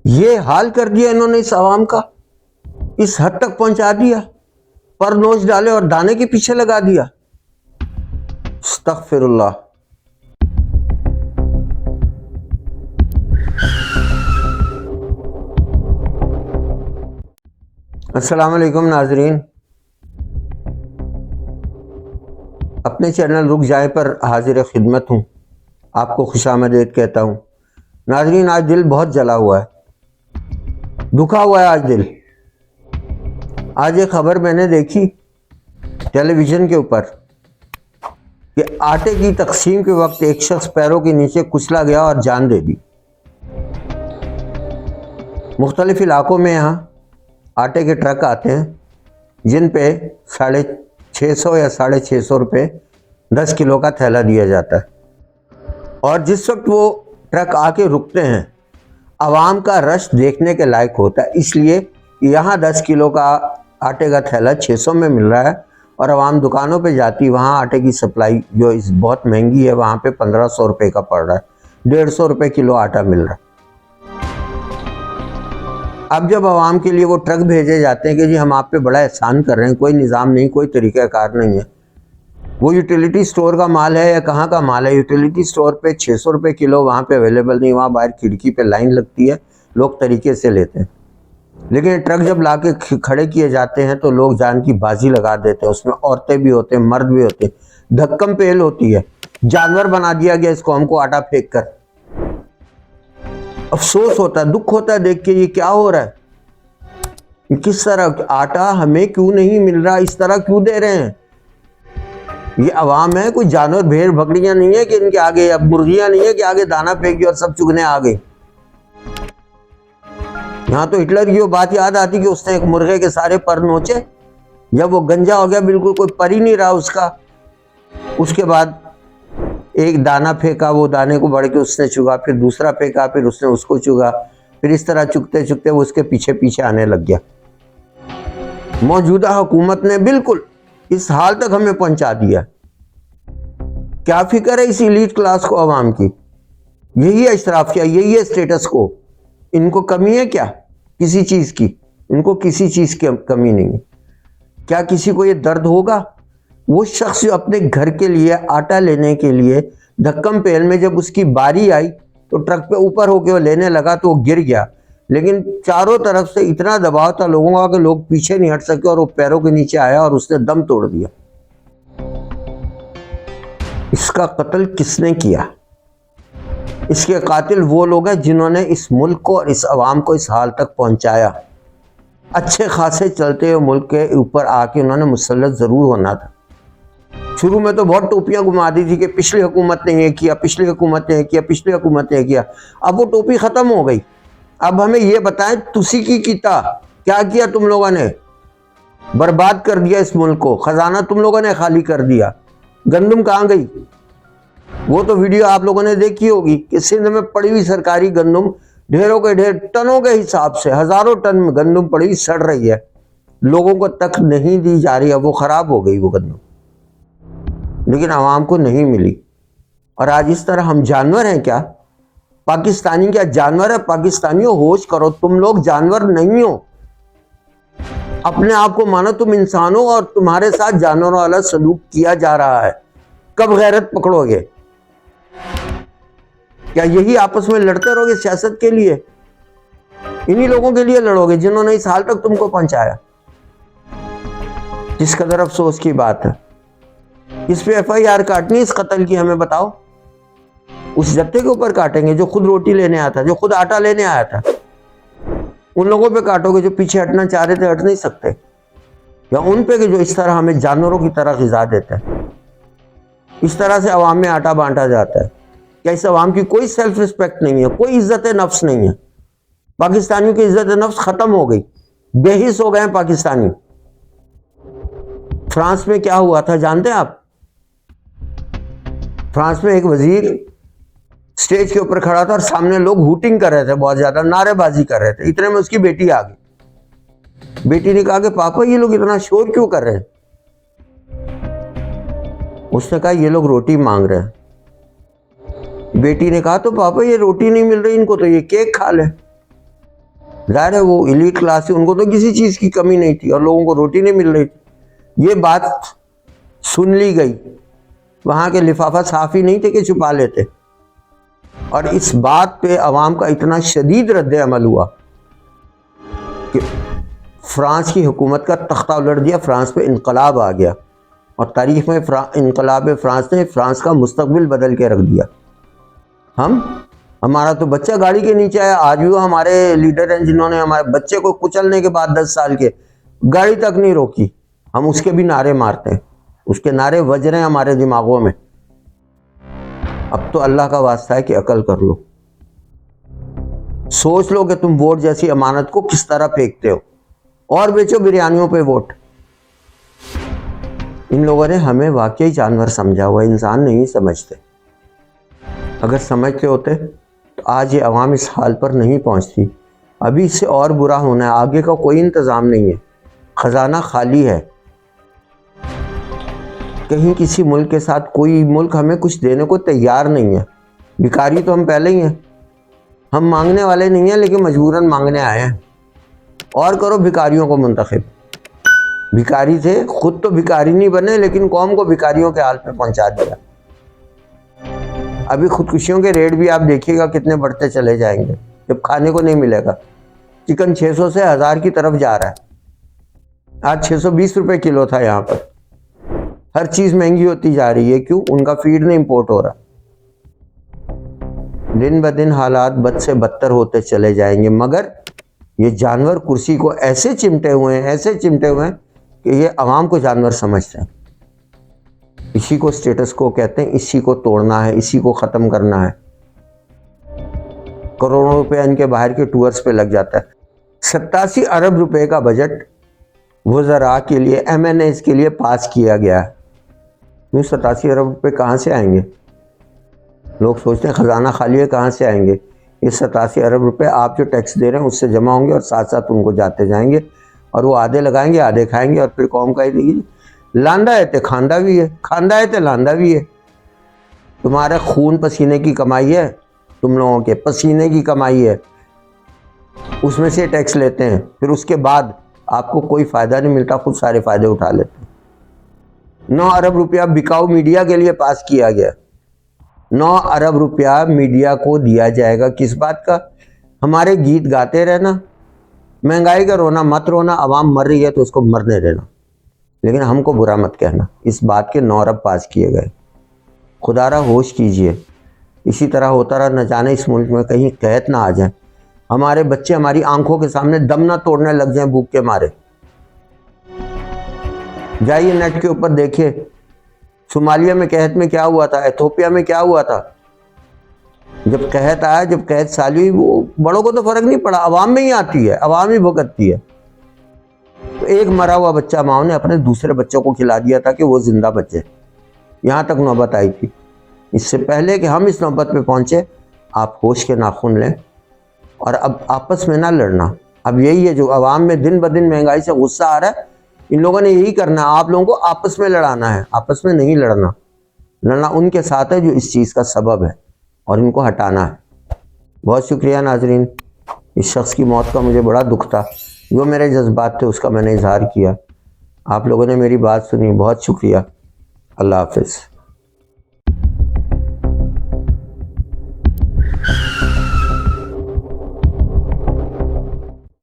ये हाल कर दिया इन्होंने इस आवाम का, इस हद तक पहुंचा दिया, पर नोच डाले और दाने के पीछे लगा दिया। अस्तगफिरुल्लाह। अस्सलाम वालेकुम नाजरीन, अपने चैनल रुक जाए पर हाजिर खिदमत हूँ, आपको खुशामदीद कहता हूँ। नाजरीन, आज दिल बहुत जला हुआ है, दुखा हुआ है आज दिल। आज एक खबर मैंने देखी टेलीविज़न के ऊपर कि आटे की तकसीम के वक्त एक शख्स पैरों के नीचे कुचला गया और जान दे दी। मुख्तलिफ इलाकों में यहाँ आटे के ट्रक आते हैं जिन पे 650 या 650 रुपये 10 किलो का थैला दिया जाता है, और जिस वक्त वो ट्रक आके रुकते हैं आवाम का रश देखने के लायक होता है, इसलिए यहाँ 10 किलो का आटे का थैला 600 में मिल रहा है और आवाम दुकानों पे जाती, वहाँ आटे की सप्लाई जो इस बहुत महंगी है वहाँ पे 1500 रुपये का पड़ रहा है, 150 रुपये किलो आटा मिल रहा है। अब जब आवाम के लिए वो ट्रक भेजे जाते हैं कि जी हम आप पे बड़ा एहसान कर रहे हैं, कोई निज़ाम नहीं, कोई तरीक़ाकार नहीं है, वो यूटिलिटी स्टोर का माल है या कहाँ का माल है, यूटिलिटी स्टोर पे 600 रुपये किलो वहाँ पे अवेलेबल नहीं, वहाँ बाहर खिड़की पे लाइन लगती है, लोग तरीके से लेते हैं। लेकिन ट्रक जब ला के खड़े किए जाते हैं तो लोग जान की बाजी लगा देते हैं, उसमें औरतें भी होते हैं, मर्द भी होते हैं, धक्कम पेल होती है, जानवर बना दिया गया इस कौम को आटा फेंक कर। अफसोस होता है, दुख होता है देख के, ये क्या हो रहा है, किस तरह आटा हमें क्यों नहीं मिल रहा, इस तरह क्यों दे रहे हैं। ये अवाम है, कोई जानवर भेड़ बकरियां नहीं है कि इनके आगे, अब मुर्गियां नहीं है कि आगे दाना फेंक दिया और सब चुगने आ गए। यहाँ तो हिटलर की वो बात याद आती कि उसने एक मुर्गे के सारे पर नोचे, जब वो गंजा हो गया बिल्कुल कोई पर ही नहीं रहा उसका, उसके बाद एक दाना फेंका, वो दाने को बढ़ के उसने चुगा, फिर दूसरा फेंका, फिर उसने उसको चुगा, फिर इस तरह चुगते चुगते वो उसके पीछे पीछे आने लग गया। मौजूदा हुकूमत ने बिल्कुल इस हाल तक हमें पहुंचा दिया। क्या फिक्र है इस एलीट क्लास को, आवाम की, यही है इशराफिया, यही है स्टेटस को। इनको कमी है क्या किसी चीज की? इनको किसी चीज की कमी नहीं है। क्या किसी को ये दर्द होगा? वो शख्स जो अपने घर के लिए आटा लेने के लिए धक्कम पेल में जब उसकी बारी आई तो ट्रक पे ऊपर होके वो लेने लगा तो वो गिर गया, लेकिन चारों तरफ से इतना दबाव था लोगों का कि लोग पीछे नहीं हट सके और वो पैरों के नीचे आया और उसने दम तोड़ दिया। इसका कत्ल किसने किया? इसके कातिल वो लोग हैं जिन्होंने इस मुल्क को और इस अवाम को इस हाल तक पहुंचाया। अच्छे खासे चलते हुए मुल्क के ऊपर आके उन्होंने मुसल्लत जरूर होना था। शुरू में तो बहुत टोपियां घुमा दी थी कि पिछली हुकूमत ने ये किया, पिछली हुकूमत ने किया, पिछली हुकूमत ने किया। अब वो टोपी खत्म हो गई। अब हमें ये बताएं, तुसी की कीता क्या किया तुम लोगों ने? बर्बाद कर दिया इस मुल्क को, खजाना तुम लोगों ने खाली कर दिया। गंदम कहाँ गई? वो तो वीडियो आप लोगों ने देखी होगी कि सिंध में पड़ी हुई सरकारी गंदम ढेरों के ढेर, टनों के हिसाब से हजारों टन में गंदम पड़ी हुई सड़ रही है, लोगों को तक नहीं दी जा रही है, वो खराब हो गई वो गंदम, लेकिन आवाम को नहीं मिली। और आज इस तरह हम जानवर हैं क्या? पाकिस्तानी क्या जानवर है? पाकिस्तानियों होश करो, तुम लोग जानवर नहीं हो। अपने आप को मानो तुम इंसान हो और तुम्हारे साथ जानवरों वाला सलूक किया जा रहा है। कब गैरत पकड़ोगे? क्या यही आपस में लड़ते रहोगे सियासत के लिए? इन्हीं लोगों के लिए लड़ोगे जिन्होंने इस हाल तक तुमको पहुंचाया। जिस कदर अफसोस की बात है। इस पे FIR काटनी इस कत्ल की, हमें बताओ। उस जत्थे के ऊपर काटेंगे जो खुद रोटी लेने आया था, जो खुद आटा लेने आया था, उन लोगों पे काटोगे जो पीछे हटना चाह रहे थे, हट नहीं सकते? या उन पे कि जो इस तरह हमें जानवरों की तरह ग़िज़ा देते हैं? इस तरह से अवाम में आटा बांटा जाता है। क्या इस अवाम की कोई सेल्फ रिस्पेक्ट नहीं है, कोई इज्जत नफ्स नहीं है? पाकिस्तानियों की इज्जत नफ्स खत्म हो गई, बेहिस हो गए हैं पाकिस्तानी। फ्रांस में क्या हुआ था जानते हैं आप? फ्रांस में एक वजीर स्टेज के ऊपर खड़ा था और सामने लोग हूटिंग कर रहे थे, बहुत ज्यादा नारेबाजी कर रहे थे। इतने में उसकी बेटी आ गई। बेटी ने कहा कि पापा ये लोग इतना शोर क्यों कर रहे हैं? उसने कहा ये लोग रोटी मांग रहे हैं। बेटी ने कहा तो पापा ये रोटी नहीं मिल रही इनको, तो ये केक खा ले। जाहिर है वो एलीट क्लास है, उनको तो किसी चीज़ की कमी नहीं थी और लोगों को रोटी नहीं मिल रही थी। ये बात सुन ली गई, वहाँ के लिफाफा साफ ही नहीं थे कि छुपा लेते। और इस बात पे अवाम का इतना शदीद रद्द अमल हुआ कि फ्रांस की हुकूमत का तख्ता उलट दिया, फ्रांस पे इनकलाब आ गया और तारीख में इनकलाब फ्रांस ने फ्रांस का मुस्तकबिल बदल के रख दिया। हमारा तो बच्चा गाड़ी के नीचे आया, आज भी वो हमारे लीडर हैं जिन्होंने हमारे बच्चे को कुचलने के बाद 10 साल के गाड़ी तक नहीं रोकी, हम उसके भी नारे मारते हैं, उसके नारे बज रहे हैं हमारे दिमागों में। अब तो अल्लाह का वास्ता है कि अकल कर लो, सोच लो कि तुम वोट जैसी अमानत को किस तरह फेंकते हो और बेचो बिरयानियों पे वोट। इन लोगों ने हमें वाकई जानवर समझा हुआ, इंसान नहीं समझते। अगर समझते होते तो आज ये अवाम इस हाल पर नहीं पहुंचती। अभी इससे और बुरा होना है, आगे का कोई इंतज़ाम नहीं है, ख़जाना खाली है। कहीं किसी मुल्क के साथ कोई मुल्क हमें कुछ देने को तैयार नहीं है। भिखारी तो हम पहले ही हैं, हम मांगने वाले नहीं हैं लेकिन मजबूरन मांगने आए हैं। और करो भिखारियों को मुंतखब, भिखारी थे, खुद तो भिखारी नहीं बने लेकिन कौम को भिखारियों के हाल पे पहुंचा दिया। अभी खुदकुशियों के रेट भी आप देखिएगा कितने बढ़ते चले जाएंगे जब खाने को नहीं मिलेगा। चिकन 600 से 1000 की तरफ जा रहा है, आज 620 रुपये किलो था यहाँ पर। हर चीज़ महंगी होती जा रही है, क्यों? उनका फीड नहीं इंपोर्ट हो रहा। दिन ब दिन हालात बद से बदतर होते चले जाएंगे, मगर ये जानवर कुर्सी को ऐसे चिमटे हुए हैं, ऐसे चिमटे हुए हैं कि ये आवाम को जानवर समझते हैं। इसी को स्टेटस को कहते हैं, इसी को तोड़ना है, इसी को ख़त्म करना है। करोड़ों रुपए इनके बाहर के टूर्स पे लग जाता है। 87 अरब रुपए का बजट वज़रा के लिए, MNAs के लिए पास किया गया है। क्यों 87 अरब रुपए कहाँ से आएंगे? लोग सोचते हैं ख़जाना खाली है, कहाँ से आएंगे? ये 87 अरब रुपए आप जो टैक्स दे रहे हैं उससे जमा होंगे और साथ साथ उनको जाते जाएंगे और वो आधे लगाएंगे, आधे खाएंगे और फिर कौम कहेगी लांदा है तो खांदा भी है, खांदा है तो लांदा भी है। तुम्हारे खून पसीने की कमाई है, तुम लोगों के पसीने की कमाई है, उसमें से टैक्स लेते हैं, फिर उसके बाद आपको कोई फ़ायदा नहीं मिलता, खुद सारे फ़ायदे उठा लेते हैं। 9 अरब रुपया बिकाऊ मीडिया के लिए पास किया गया। 9 अरब रुपया मीडिया को दिया जाएगा, किस बात का? हमारे गीत गाते रहना, महंगाई का रोना मत रोना, आवाम मर रही है तो उसको मरने देना, लेकिन हमको बुरा मत कहना। इस बात के 9 अरब पास किए गए। खुदारा होश कीजिए, इसी तरह होता रहा, न जाने इस मुल्क में कहीं कहत ना आ जाए, हमारे बच्चे हमारी आंखों के सामने दम ना तोड़ने लग जाएं भूख के मारे। जाइए नेट के ऊपर देखिए, सोमालिया में कहत में क्या हुआ था, इथोपिया में क्या हुआ था। जब कहत आया, जब कहत साली, वो बड़ों को तो फर्क नहीं पड़ा, अवाम में ही आती है, अवाम ही भुगतती है। तो एक मरा हुआ बच्चा माँ ने अपने दूसरे बच्चों को खिला दिया था कि वो जिंदा बचे, यहाँ तक नौबत आई थी। इससे पहले कि हम इस नौबत पे पहुँचे, आप होश के नाखून लें और अब आपस में ना लड़ना। अब यही है जो अवाम में दिन ब दिन महंगाई से गुस्सा आ रहा है, इन लोगों ने यही करना है, आप लोगों को आपस में लड़ाना है, आपस में नहीं लड़ना। लड़ना उनके साथ है जो इस चीज़ का सबब है और इनको हटाना है। बहुत शुक्रिया नाजरीन, इस शख्स की मौत का मुझे बड़ा दुख था, जो मेरे जज्बात थे उसका मैंने इजहार किया। आप लोगों ने मेरी बात सुनी, बहुत शुक्रिया। अल्लाह हाफ़िज़।